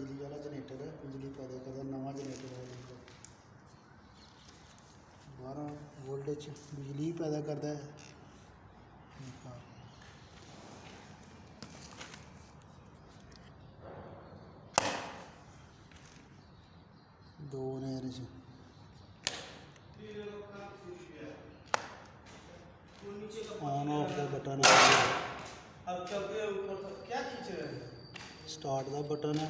बिजली वाला जनरेटर है, बिजली पैदा करता नवा जनरेटर है। देखो 12 वोल्टेज बिजली पैदा करता है। देखो दो ने ऑन ऑफ का बटन है। अब चलते हैं ऊपर तक क्या खींच रहे हैं? स्टार्ट का बटन है,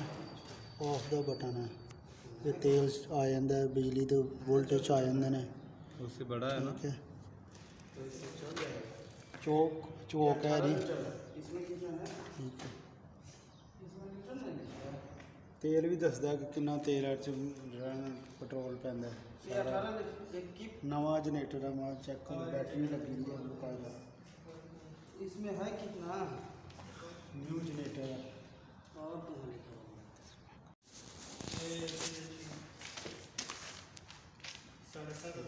ऑफ का बटन है। ये तेल आ जाता है, बिजली तो वोल्टेज आ जाते हैं। उससे बड़ा है ना? ठीक है, तो इससे चल जाएगा। चौक है जी। इसमें कितना है? ठीक है, इसमें लीटर नहीं लिखा है। तेल भी दसदा कि कितना तेल है, पेट्रोल पैंदा है ये सारा। 18 एक की नवा जनरेटर है, मैं चेक करो, बैटरी लगी हुई है बकायदा। इसमें है कितना? न्यू जनरेटर है। और कहाँ लिखा हुआ?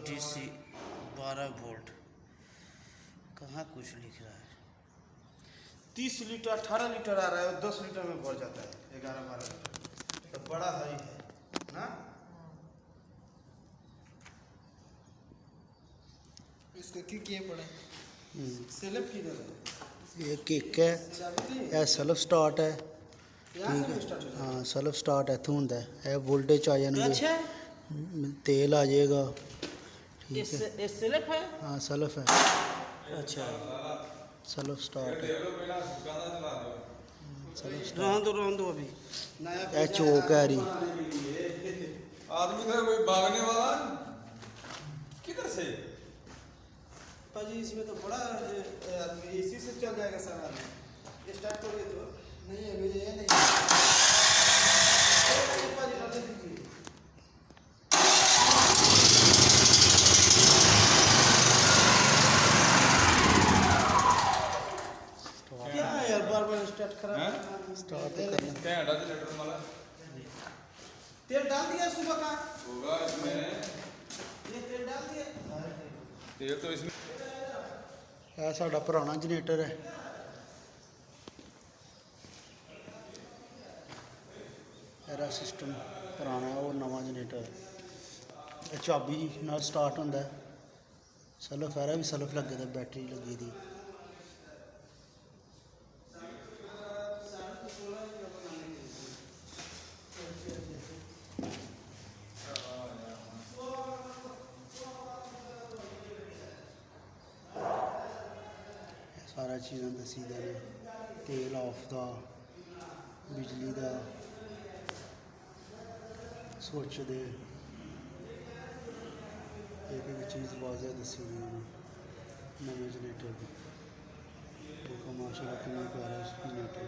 DC 12 वोल्ट, कहाँ कुछ लिख रहा है? 30 लीटर 18 लीटर आ रहा है और 10 लीटर में भर जाता है, 11-12 लीटर। तो बड़ा है ही है ना? इसका क्यों किए पड़े? सेल्फ किधर है? ये किक है, यह सेल्फ स्टार्ट है। यहाँ से स्टार्ट हो हाँ सेल्फ स्टार्ट इतों होंगे, यह वोल्टेज आ जाएंगे, अच्छा तेल आ जाएगा। ठीक है, ये सेल्फ है? हाँ सेल्फ है, अच्छा सेल्फ स्टार्ट है। सेल्फ स्टार्ट रहने दो अभी नया यह चौक है री। आदमी तो कोई भागने वाला किधर से? पाजी इसमें तो बड़ा आदमी इसी से चल जाएगा सारा आदमी। स्टार्ट करोगे तो नहीं अभी ये नहीं पाजी डाल दीजिए। क्या है यार बार-बार स्टार्ट खराब स्टार्ट करना क्या है जनरेटर वाला? तेल डाल दिया सुबह का? होगा इसमें। ये तेल डाल दिया? तेल तो इसमें यह साडा पुराना जनरेटर है। मेरा सिस्टम पुराना है, वो नवा जनरेटर है। चाबी नाल स्टार्ट होंदा है। सेल्फ है, भी सेल्फ लगे दा, बैटरी लगी दी। सारा चीज़ां दसी दा ने, तेल ऑफ दा, बिजली दा, सुच दे, एक एक चीज़ वाजह दसी दी ने नवे जनरेटर दी। देखो माशाल्लाह कितना प्यारा जनरेटर।